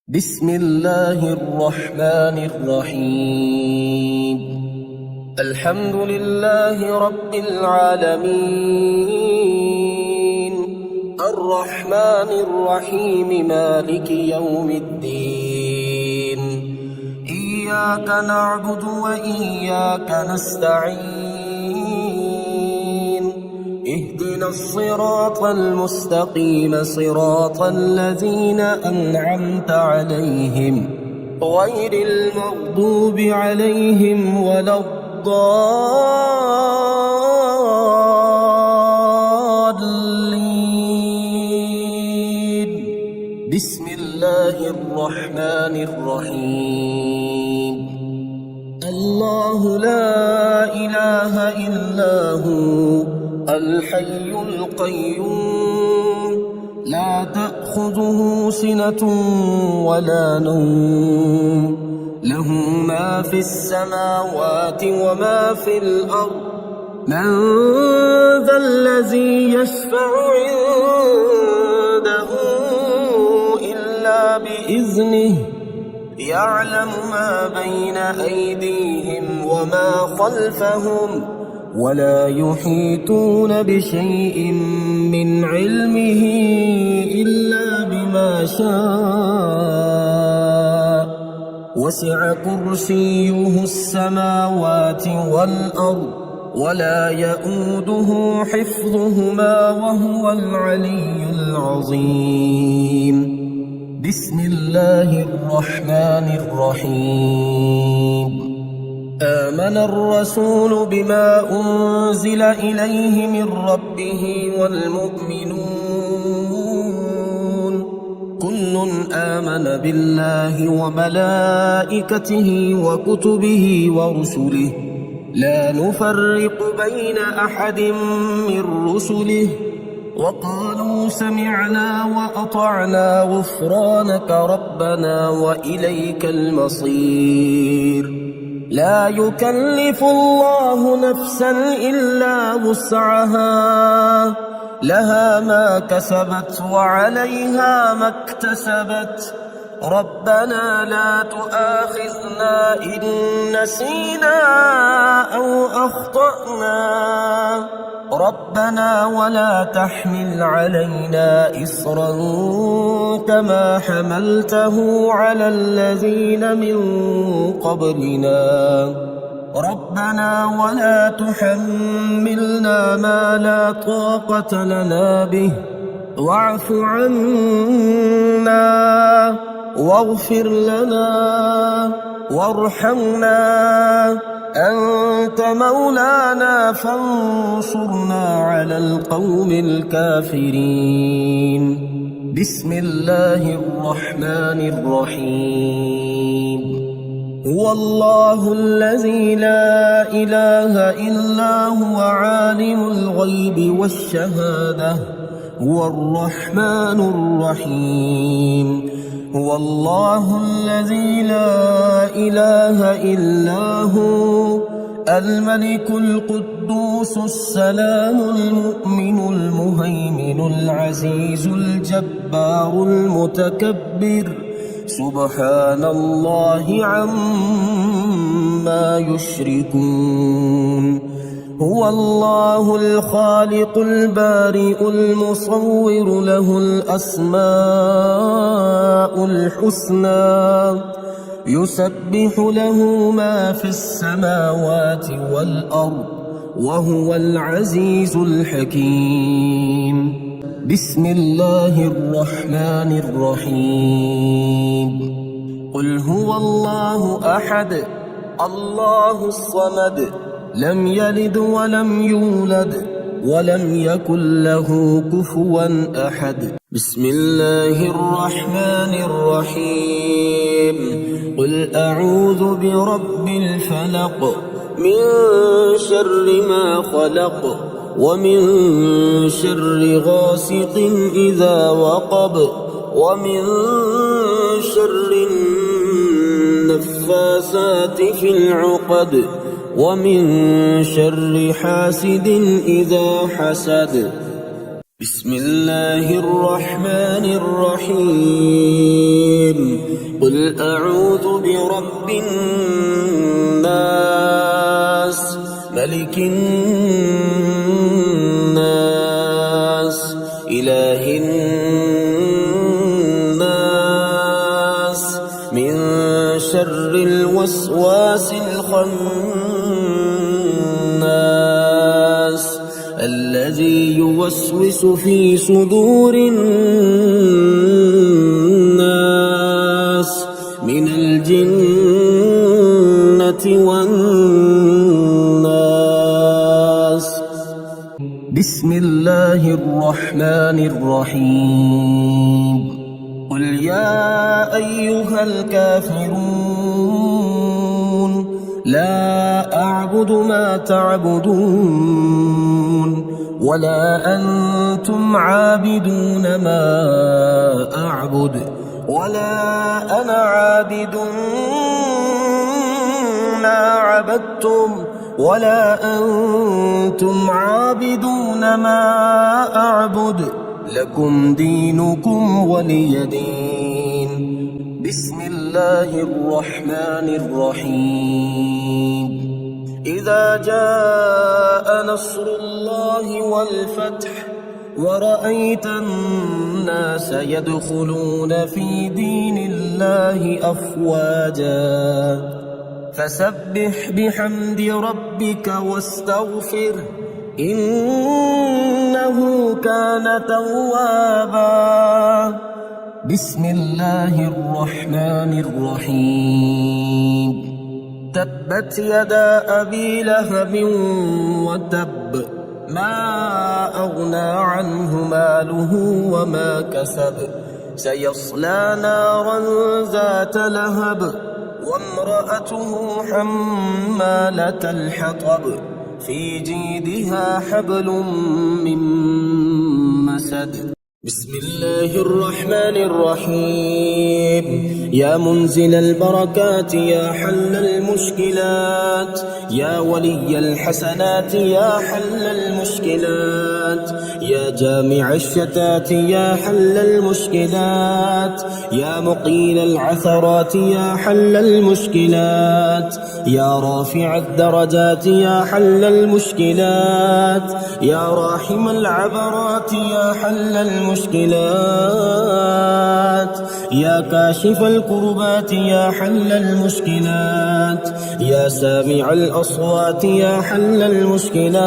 بسم الله الرحمن الرحيم. الحمد لله رب العالمين، الرحمن الرحيم، مالك يوم الدين. إياك نعبد وإياك نستعين، اهدنا الصراط المستقيم، صراط الذين أنعمت عليهم غير المغضوب عليهم ولا الضالين. بسم الله الرحمن الرحيم. الله لا إله إلا هو الحي القيوم، لا تأخذه سنة ولا نوم، له ما في السماوات وما في الأرض. من ذا الذي يشفع عنده إلا بإذنه، يعلم ما بين أيديهم وما خلفهم، ولا يحيطون بشيء من علمه إلا بما شاء. وسع كرسيه السماوات والأرض، ولا يؤوده حفظهما، وهو العلي العظيم. بسم الله الرحمن الرحيم. آمن الرسول بما أنزل إليه من ربه والمؤمنون، كل آمن بالله وملائكته وكتبه ورسله، لا نفرق بين أحد من رسله، وقالوا سمعنا وأطعنا غفرانك ربنا وإليك المصير. لا يكلف الله نفسا إلا وسعها، لها ما كسبت وعليها ما اكتسبت. ربنا لا تؤاخذنا إن نسينا أو أخطأنا، ربنا ولا تحمل علينا إصرا كما حملته على الذين من قبلنا، ربنا ولا تحملنا ما لا طاقة لنا به، واعف عنا واغفر لنا وارحمنا، أنت مولانا فانصرنا على القوم الكافرين. بسم الله الرحمن الرحيم. هو الله الذي لا إله إلا هو عالم الغيب والشهادة، هو الرحمن الرحيم. هو الله الذي لا إله إلا هو الملك القدوس السلام المؤمن المهيمن العزيز الجبار المتكبر، سبحان الله عما يشركون. هو الله الخالق البارئ المصور، له الأسماء الحسنى، يسبح له ما في السماوات والأرض، وهو العزيز الحكيم. بسم الله الرحمن الرحيم. قل هو الله أحد، الله الصمد، لم يلد ولم يولد ولم يكن له كفوا أحد. بسم الله الرحمن الرحيم. قل أعوذ برب الفلق، من شر ما خلق، ومن شر غاسق إذا وقب، ومن شر النفاثات في العقد، ومن شر حاسد إذا حسد. بسم الله الرحمن الرحيم قل أعوذ برب الناس ملك الناس إله الناس من شر الوسواس الخناس الذي يوسوس في صدور الناس من الجنة والناس. بسم الله الرحمن الرحيم قل يا أيها الكافرون لا أعبد ما تعبدون ولا أنتم عابدون ما أعبد ولا أنا عابد ما عبدتم ولا أنتم عابدون ما أعبد لكم دينكم ولي دين. بسم الله الرحمن الرحيم إذا جاء نصر الله والفتح ورأيت الناس يدخلون في دين الله أفواجا فسبح بحمد ربك واستغفره إنه كان توابا. بسم الله الرحمن الرحيم تبت يدا أبي لهب وتب ما أغنى عنه ماله وما كسب سيصلى نارا ذات لهب وامرأته حمالة الحطب في جيدها حبل من مسد. بسم الله الرحمن الرحيم يا منزل البركات يا حل المشكلات يا ولي الحسنات يا حل المشكلات يا جامع الشتات يا حل المشكلات يا مقيل العثرات يا حل المشكلات يا رافع الدرجات يا حل المشكلات يا راحم العبرات يا حل المشكلات يا كاشف الكربات يا حل المشكلات يا سامع الأصوات يا حل المشكلات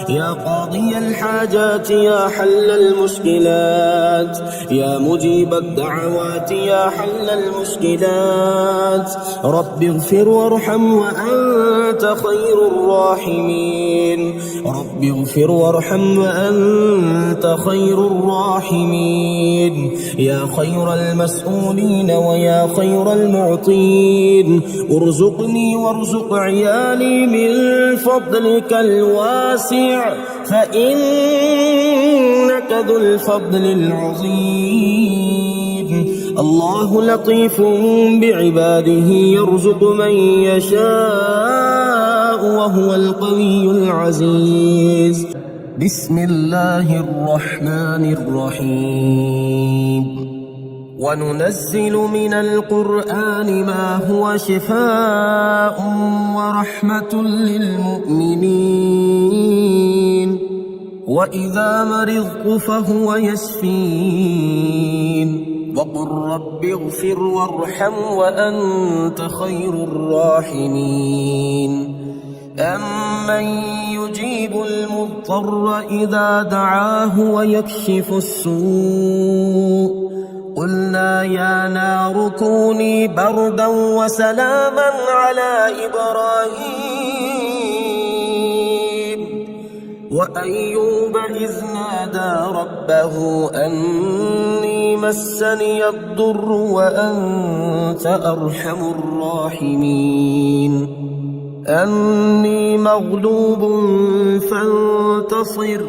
يا قاضي الحاجات يا حل المشكلات يا مجيب الدعوات يا حل المشكلات رب اغفر وارحم وأنت خير الراحمين رب اغفر وارحم وأنت خير الراحمين يا خير المسؤولين ويا خير المعطين ارزقني وارزق عيالي من فضلك الواسع فإنك ذو الفضل العظيم. الله لطيف بعباده يرزق من يشاء وهو القوي العزيز. بسم الله الرحمن الرحيم وننزل من القرآن ما هو شفاء ورحمة للمؤمنين وإذا مرضت فهو يشفين وقل رب اغفر وارحم وأنت خير الراحمين. أمن يجيب المضطر إذا دعاه ويكشف السوء قلنا يا نار كوني بردا وسلاما على إبراهيم وأيوب إذ نادى ربه أني مسني الضر وأنت أرحم الراحمين أني مغلوب فانتصر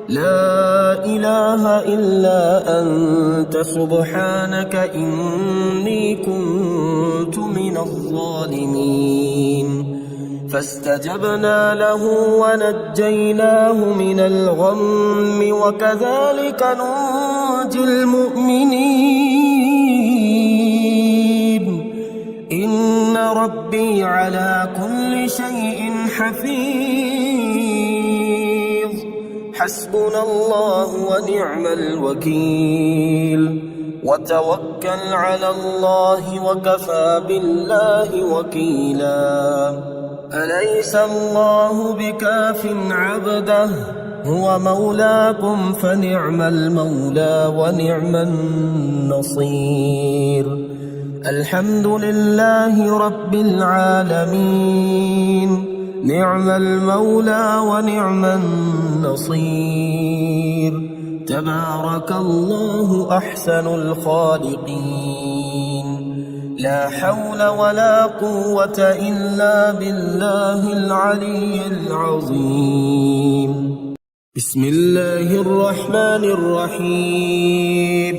لا إله إلا أنت سبحانك إني كنت من الظالمين. فاستجبنا له ونجيناه من الغم وكذلك ننجي المؤمنين إن ربي على كل شيء حفيظ حسبنا الله ونعم الوكيل وتوكل على الله وكفى بالله وكيلا أليس الله بكاف عبده هو مولاكم فنعم المولى ونعم النصير الحمد لله رب العالمين نعم المولى ونعم النصير تبارك الله أحسن الخالقين لا حول ولا قوة إلا بالله العلي العظيم بسم الله الرحمن الرحيم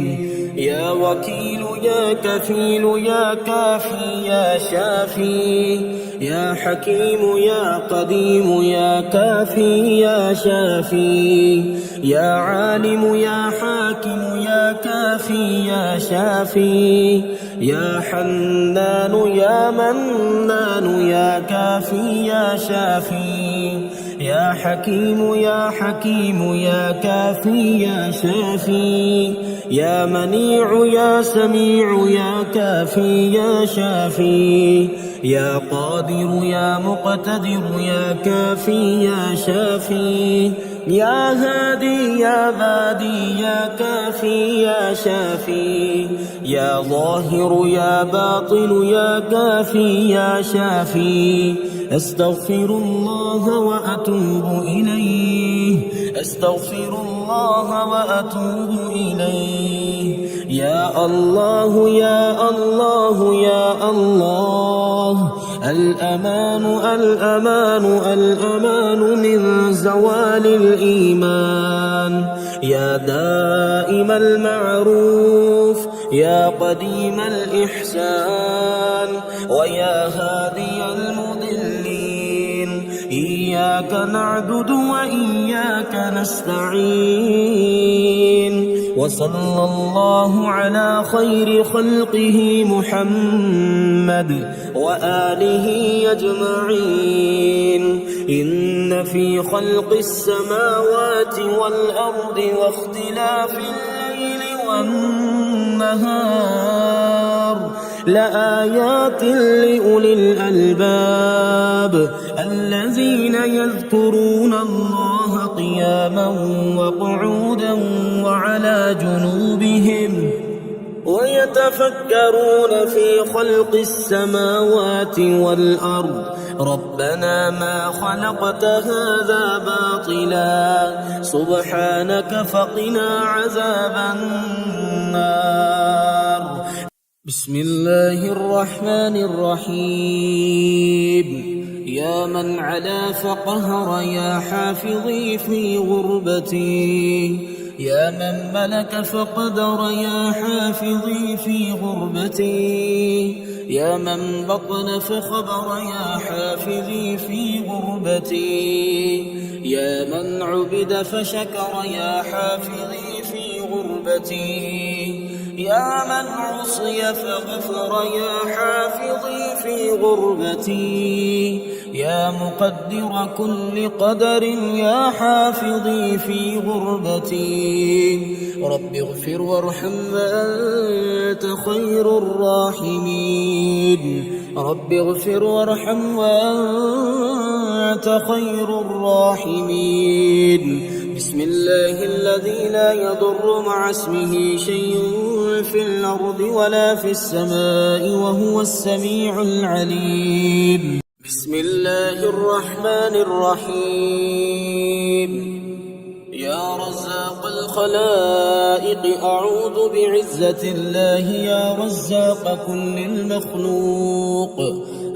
يا وكيل يا كفيل يا كافي يا شافي يا حكيم يا قديم يا كافي يا شافي يا عالم يا حاكم يا كافي يا شافي يا حنان يا منان يا كافي يا شافي يا حكيم يا حكيم يا كافي يا شافي يا منيع يا سميع يا كافي يا شافي يا قادر يا مقتدر يا كافي يا شافي يا هادي يا بادي يا كافي يا شافي يا ظاهر يا باطن يا كافي يا شافي أستغفر الله وأتوب إليه أستغفر الله وأتوب إليه يا الله يا الله يا الله الأمان الأمان الأمان من زوال الإيمان يا دائم المعروف يا قديم الإحسان ويا هادي المضلين إياك نعبد وإياك نستعين وصلى الله على خير خلقه محمد وآله أجمعين إن في خلق السماوات والأرض واختلاف الليل والنهار لآيات لأولي الألباب الذين يذكرون الله قياما وقعودا وعلى جنوبهم ويتفكرون في خلق السماوات والأرض ربنا ما خلقت هذا باطلا سبحانك فقنا عذاب النار بسم الله الرحمن الرحيم يا من علا فقهر يا حافظي في غربتي يا من ملك فقدر يا حافظي في غربتي يا من بطن فخبر يا حافظي في غربتي يا من عبد فشكر يا حافظي في غربتي يا من عصي فغفر يا حافظي في غربتي يا مقدر كل قدر يا حافظي في غربتي رب اغفر وارحم وأنت خير الراحمين رب اغفر وارحم وأنت خير الراحمين بسم الله الذي لا يضر مع اسمه شيء في الأرض ولا في السماء وهو السميع العليم بسم الله الرحمن الرحيم يا رزاق الخلائق أعوذ بعزة الله يا رزاق كل المخلوق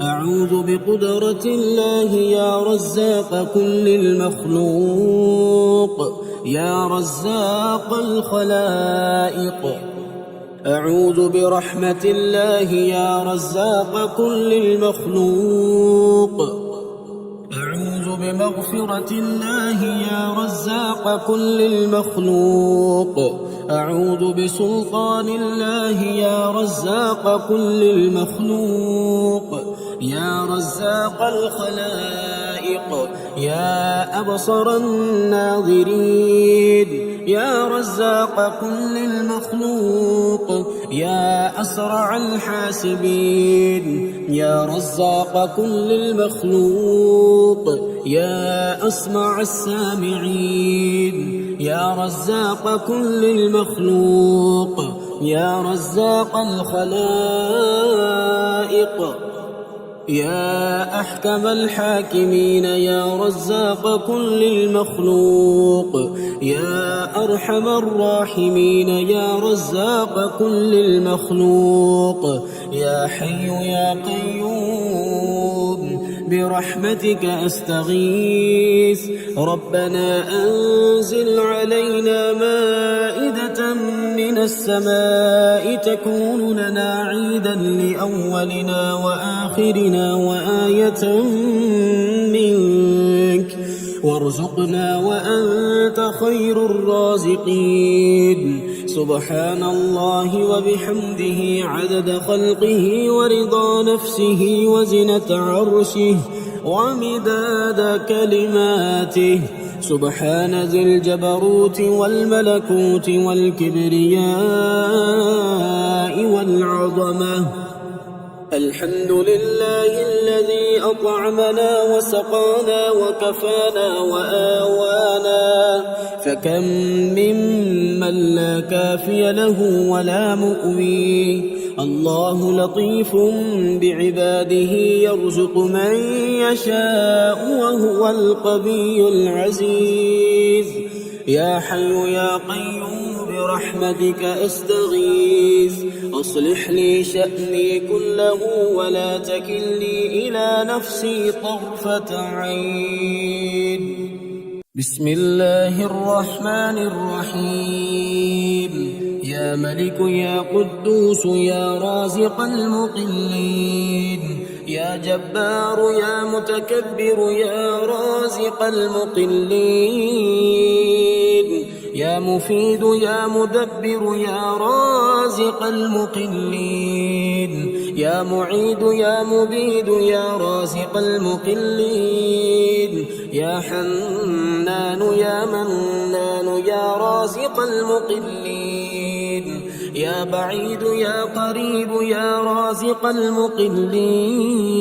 أعوذ بقدرة الله يا رزاق كل المخلوق يا رزاق الخلائق أعوذ برحمة الله يا رزاق كل المخلوق بمغفرة الله يا رزاق كل المخلوق، أعوذ بسلطان الله يا رزاق كل المخلوق، يا رزاق الخلائق، يا أبصر الناظرين، يا رزاق كل المخلوق، يا أسرع الحاسبين، يا رزاق كل المخلوق، يا أسمع السامعين، يا رزاق كل المخلوق، يا رزاق الخلائق، يا أحكم الحاكمين، يا رزاق كل المخلوق، يا أرحم الراحمين، يا رزاق كل المخلوق، يا حي يا قيوم برحمتك أستغيث، ربنا أنزل علينا مائدة من السماء تكون لنا عيدا لأولنا وآخرنا وآية منك، وارزقنا وأنت خير الرازقين. سبحان الله وبحمده عدد خلقه ورضا نفسه وزنة عرشه ومداد كلماته، سبحان ذي الجبروت والملكوت والكبرياء والعظمة. الحمد لله الذي أطعمنا وسقانا وكفانا وآوانا، فكم ممن لا كافي له ولا مؤوي. الله لطيف بعباده يرزق من يشاء وهو القوي العزيز. يا حي يا قيوم برحمتك أستغيث، أصلح لي شأني كله ولا تكلني إلى نفسي طرفة عين. بسم الله الرحمن الرحيم. يا ملك يا قدوس يا رازق المقلين، يا جبار يا متكبر يا رازق المقلين، يا مفيد يا مدبر يا رازق المقلين، يا معيد يا مبيد يا رازق المقلين، يا حنان يا منان يا رازق المقلين، يا بعيد يا قريب يا رازق المقلين،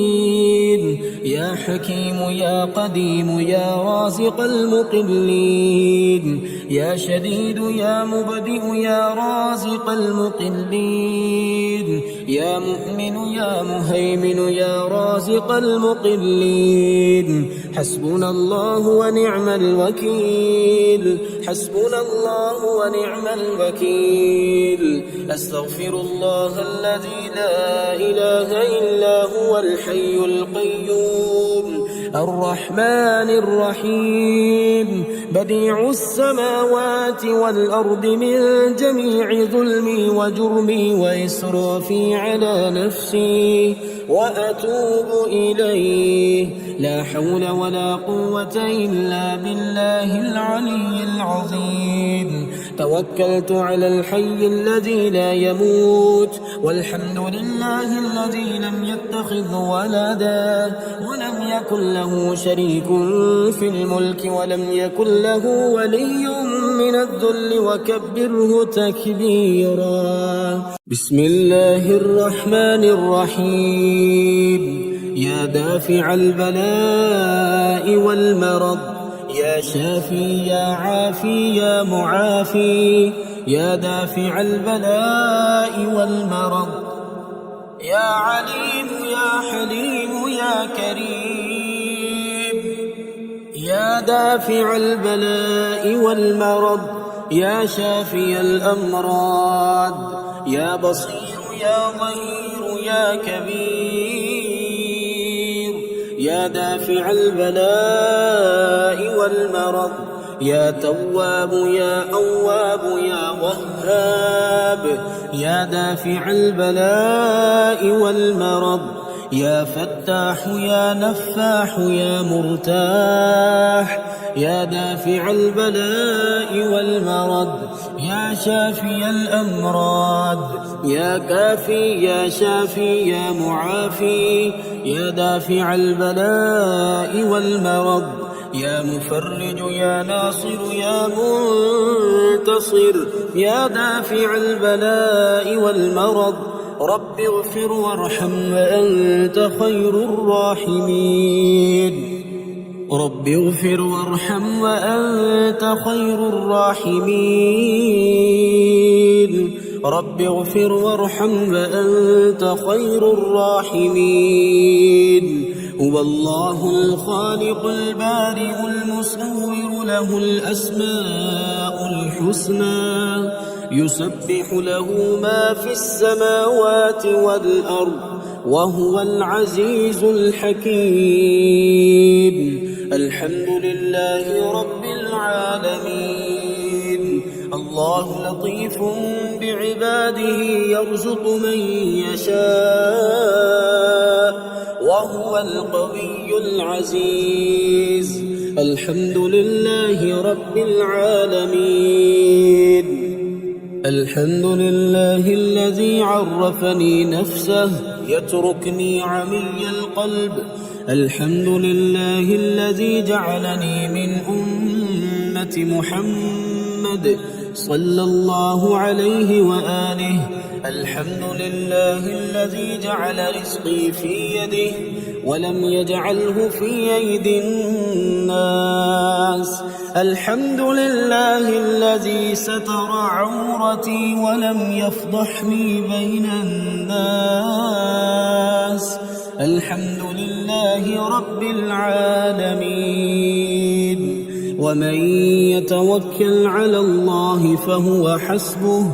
يا حكيم يا قديم يا رازق المقلين، يا شديد يا مبدئ يا رازق المقلين، يا مؤمن يا مهيمن يا رازق المقلين. حسبنا الله ونعم الوكيل، حسبنا الله ونعم الوكيل. أستغفر الله الذي لا إله إلا هو الحي القيوم الرحمن الرحيم، بديع السماوات والأرض، من جميع ظلمي وجرمي وإسرافي على نفسي وأتوب إليه. لا حول ولا قوة إلا بالله العلي العظيم. توكلت على الحي الذي لا يموت، والحمد لله الذي لم يتخذ ولدا ولم يكن له شريك في الملك ولم يكن له ولي من الذل وكبره تكبيرا. بسم الله الرحمن الرحيم. يا دافع البلاء والمرض، يا شافي يا عافي يا معافي، يا دافع البلاء والمرض، يا عليم يا حليم يا كريم، يا دافع البلاء والمرض، يا شافي الأمراض، يا بصير يا ظهير يا كبير، يا دافع البلاء والمرض، يا تواب يا أواب يا وهاب، يا دافع البلاء والمرض، يا فتاح يا نفاح يا مرتاح يا دافع البلاء والمرض يا شافي الأمراض يا كافي يا شافي يا معافي يا دافع البلاء والمرض يا مفرج يا ناصر يا منتصر يا دافع البلاء والمرض رب اغفر وارحم وأنت خير الراحمين رب اغفر وارحم وأنت خير الراحمين رب اغفر وارحم وأنت خير الراحمين هو الله الخالق البارئ المصور له الأسماء الحسنى يسبح له ما في السماوات والأرض وهو العزيز الحكيم الحمد لله رب العالمين الله لطيف بعباده يرزق من يشاء وهو القوي العزيز الحمد لله رب العالمين الحمد لله الذي عرفني نفسه يتركني عمي القلب الحمد لله الذي جعلني من أمة محمد صلى الله عليه وآله الحمد لله الذي جعل رزقي في يده ولم يجعله في أيدي الناس الحمد لله الذي ستر عورتي ولم يفضحني بين الناس الحمد لله رب العالمين ومن يتوكل على الله فهو حسبه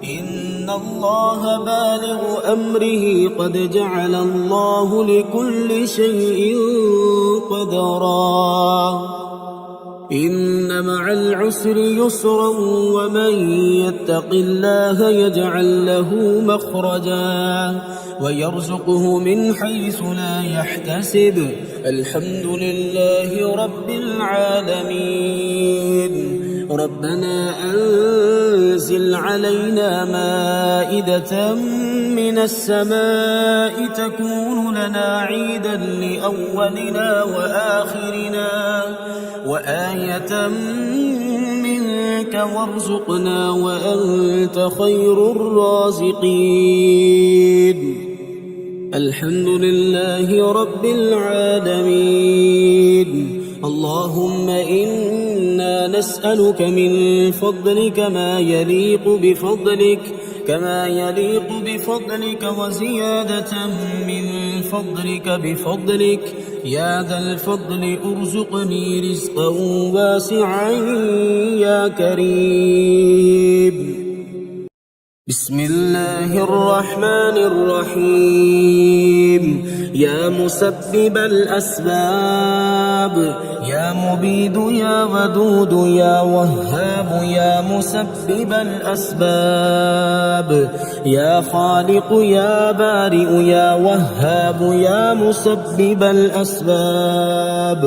إن الله بالغ أمره قد جعل الله لكل شيء قدرا إن مع العسر يسرا ومن يتق الله يجعل له مخرجا ويرزقه من حيث لا يحتسب الحمد لله رب العالمين ربنا أنزل علينا مائدة من السماء تكون لنا عيدا لأولنا وآخرنا وآية منك وارزقنا وأنت خير الرازقين الحمد لله رب العالمين اللهم إنا نسألك من فضلك ما يليق بفضلك وزيادة من فضلك بفضلك يا ذا الفضل ارزقني رزقا واسعا يا كريم بسم الله الرحمن الرحيم يا مسبب الأسباب يا مبيد يا ودود يا وهاب يا مسبب الأسباب يا خالق يا بارئ يا وهاب يا مسبب الأسباب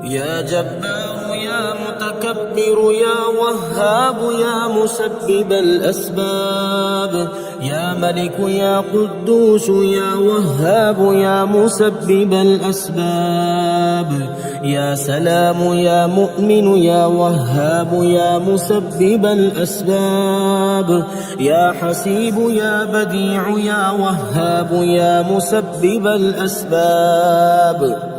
يا جبار يا متكبر يا وهاب يا مسبب الأسباب يا ملك يا قدوس يا وهاب يا مسبب الأسباب يا سلام يا مؤمن يا وهاب يا مسبب الأسباب يا حسيب يا بديع يا وهاب يا مسبب الأسباب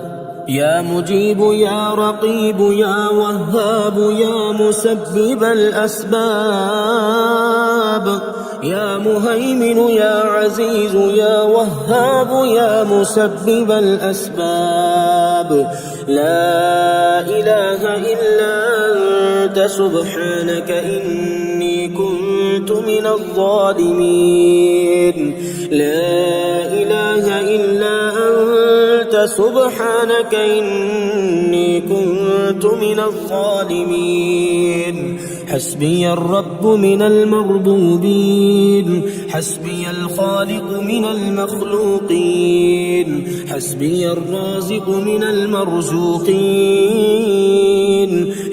يا مجيب يا رقيب يا وهاب يا مسبب الأسباب يا مهيمن يا عزيز يا وهاب يا مسبب الأسباب لا إله إلا أنت سبحانك إني كنت من الظالمين لا إله إلا أنت سبحانك إني كنت من الظالمين حسبي الرب من المربوبين، حسبي الخالق من المخلوقين، حسبي الرازق من المرزوقين،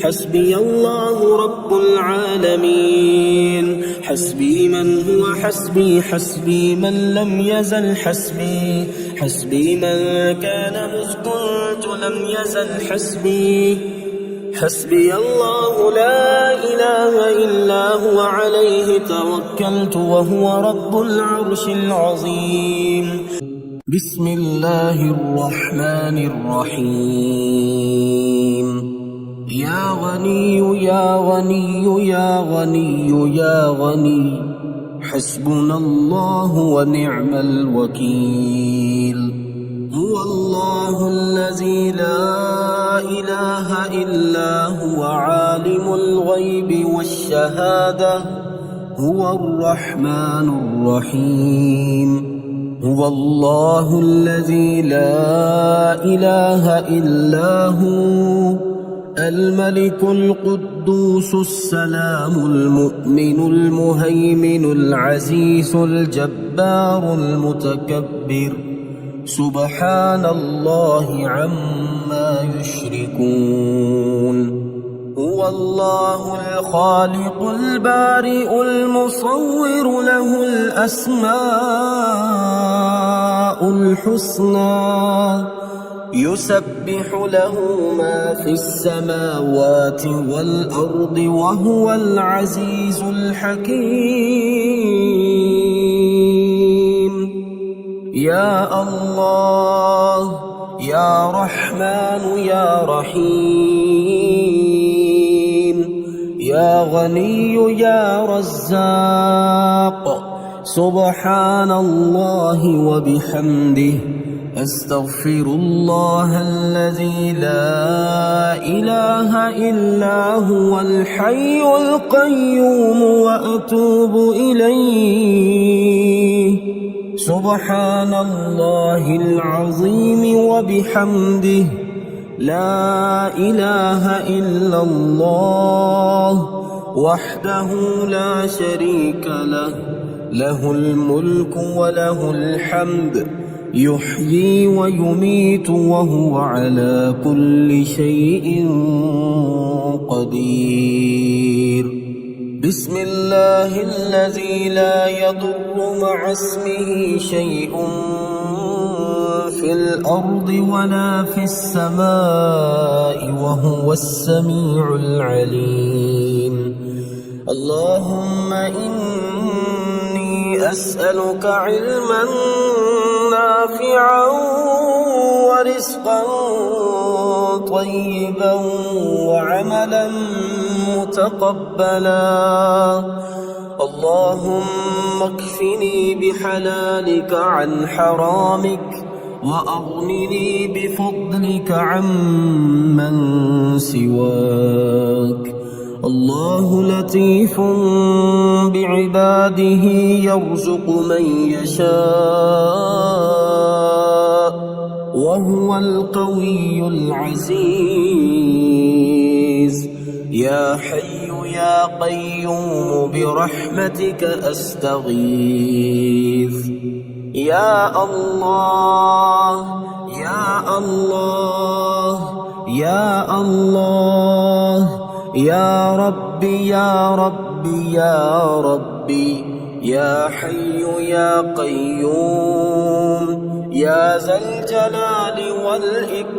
حسبي الله رب العالمين. حسبي من هو حسبي، حسبي من لم يزل حسبي، حسبي من كان مذ كنت لم يزل حسبي. حسبي الله لا إله إلا هو عليه توكلت وهو رب العرش العظيم. بسم الله الرحمن الرحيم. يا غني يا غني يا غني يا غني، حسبنا الله ونعم الوكيل. هو الله الذي لا إله إلا هو عالم الغيب والشهادة، هو الرحمن الرحيم. هو الله الذي لا إله إلا هو الملك القدوس السلام المؤمن المهيمن العزيز الجبار المتكبر، سبحان الله عما يشركون. هو الله الخالق البارئ المصور، له الأسماء الحسنى، يسبح له ما في السماوات والأرض وهو العزيز الحكيم. يا الله يا رحمن يا رحيم، يا غني يا رزاق، سبحان الله وبحمده، أستغفر الله الذي لا إله إلا هو الحي القيوم وأتوب إليه. سبحان الله العظيم وبحمده، لا إله إلا الله وحده لا شريك له، له الملك وله الحمد، يحيي ويميت وهو على كل شيء قدير. بسم الله الذي لا يضر مع اسمه شيء في الأرض ولا في السماء وهو السميع العليم. اللهم إني أسألك علما نافعا ورزقا طيبا وعملا متقبلا. اللهم اكفني بحلالك عن حرامك، وأغنني بفضلك عمن سواك. الله لطيف بعباده يرزق من يشاء، وهو القوي العزيز. يا حي يا قيوم برحمتك أستغيث. يا الله يا الله يا الله، يا ربي يا ربي يا ربي، يا حي يا قيوم يا ذا الجلال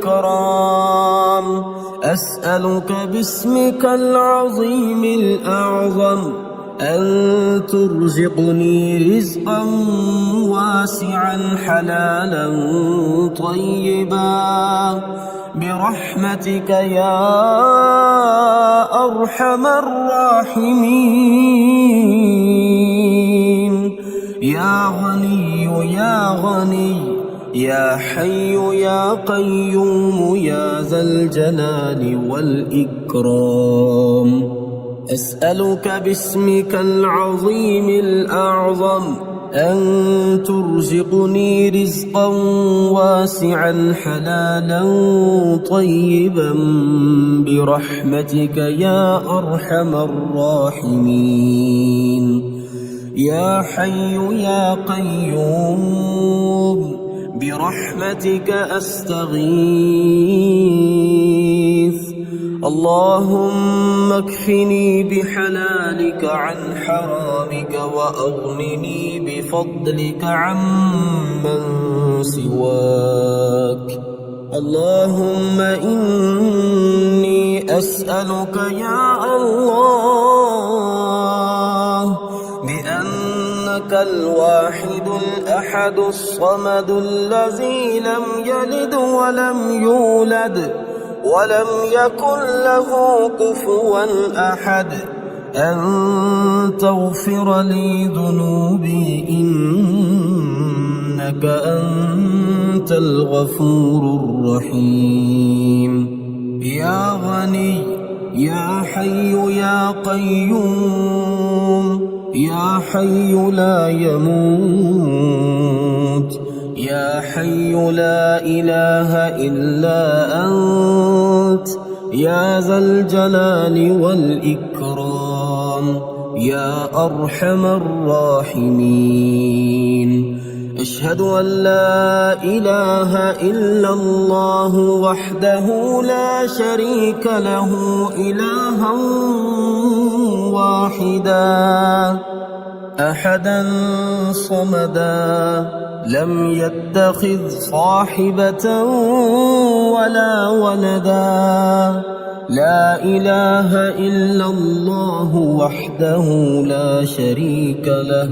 والإكرام، أسألك باسمك العظيم الأعظم أن ترزقني رزقا واسعا حلالا طيبا برحمتك يا أرحم الراحمين. يا غني يا غني، يا حي يا قيوم يا ذا الجلال والإكرام، أسألك باسمك العظيم الأعظم أن ترزقني رزقا واسعا حلالا طيبا برحمتك يا أرحم الراحمين. يا حي يا قيوم برحمتك أستغيث. اللهم اكفني بحلالك عن حرامك وأغنني بفضلك عمن سواك. اللهم إني أسألك يا الله بأنك الواحد الأحد الصمد الذي لم يلد ولم يولد ولم يكن له كفوا أحد أن تغفر لي ذنوبي إنك أنت الغفور الرحيم. يا غني يا حي يا قيوم يا حي لا يموت يا حي لا إله إلا أنت يا ذا الجلال والإكرام يا أرحم الراحمين. أشهد أن لا إله إلا الله وحده لا شريك له إلها واحدا أحدا صمدا لم يتخذ صاحبة ولا ولدا. لا إله إلا الله وحده لا شريك له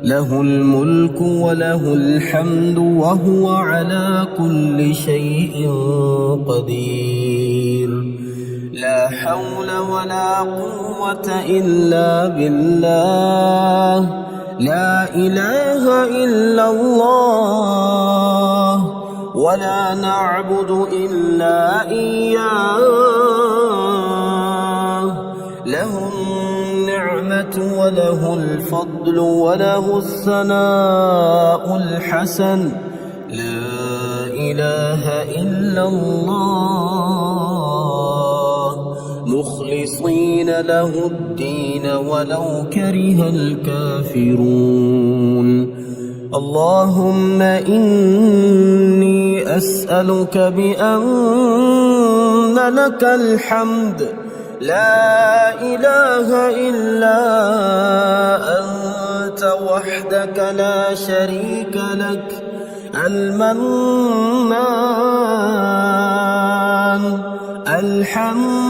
له الملك وله الحمد وهو على كل شيء قدير. لا حول ولا قوة إلا بالله. لا إله إلا الله ولا نعبد إلا إياه. له النعمة وله الفضل وله الثناء الحسن. لا إله إلا الله مخلصين له الدين ولو كره الكافرون. اللهم إني أسألك بأن لك الحمد لا إله إلا أنت وحدك لا شريك لك المنان الحنان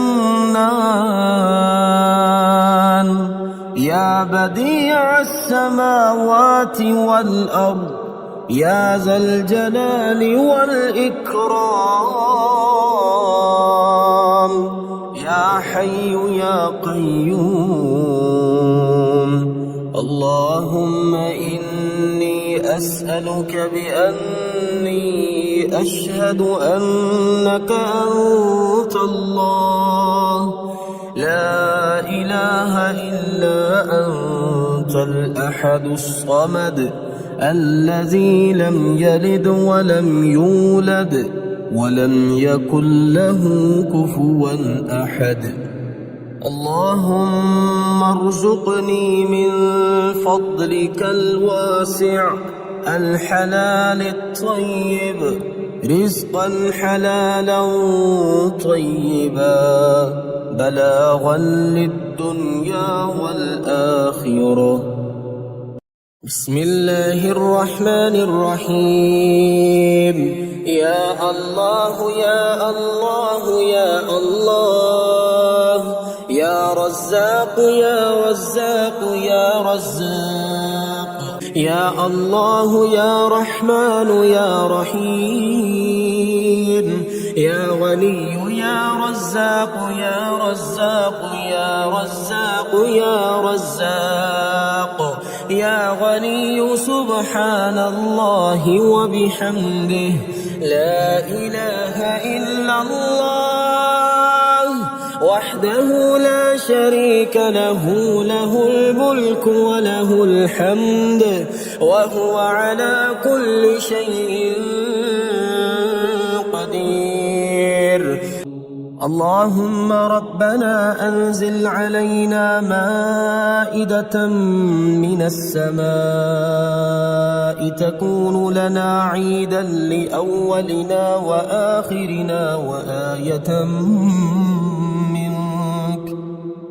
يا بديع السماوات والأرض يا ذا الجلال والإكرام. يا حي يا قيوم. اللهم إني أسألك بأني أشهد أنك أنت الله لا إله إلا أنت الأحد الصمد الذي لم يلد ولم يولد ولم يكن له كفوا أحد. اللهم ارزقني من فضلك الواسع الحلال الطيب رزقا حلالا طيبا بلاغا للدنيا والآخرة. بسم الله الرحمن الرحيم. يا الله يا الله يا الله يا رزاق يا رزاق يا رزاق يا الله يا رحمن يا رحيم يا غني يا رزاق يا رزاق يا رزاق يا رزاق يا غني سبحان الله وبحمده لا إله إلا الله وحده لا شريك له، له الملك وله الحمد وهو على كل شيء قدير. اللهم ربنا أنزل علينا مائدة من السماء تكون لنا عيدا لأولنا وآخرنا وآية منك،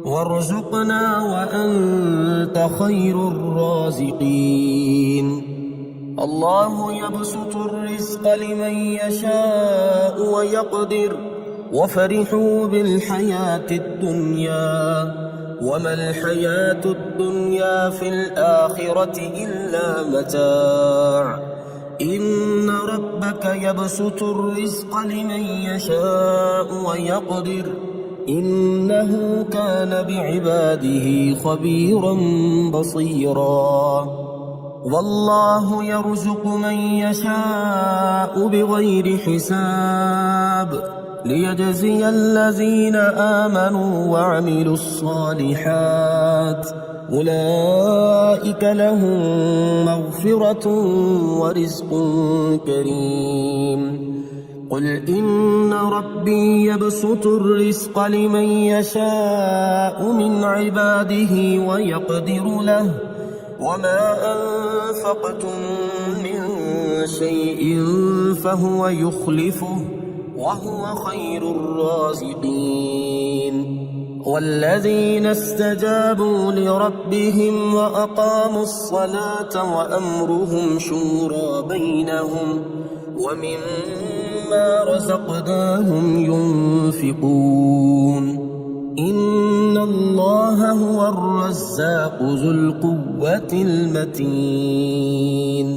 وارزقنا وأنت خير الرازقين. الله يبسط الرزق لمن يشاء ويقدر، وفرحوا بالحياة الدنيا وما الحياة الدنيا في الآخرة إلا متاع. إن ربك يبسط الرزق لمن يشاء ويقدر، إنه كان بعباده خبيرا بصيرا. والله يرزق من يشاء بغير حساب، ليجزي الذين آمنوا وعملوا الصالحات، أولئك لهم مغفرة ورزق كريم. قل إن ربي يبسط الرزق لمن يشاء من عباده ويقدر له، وما أنفقتم من شيء فهو يخلفه وهو خير الرازقين. والذين استجابوا لربهم وأقاموا الصلاة وأمرهم شورى بينهم ومما رزقناهم ينفقون. إن الله هو الرزاق ذو القوة المتين.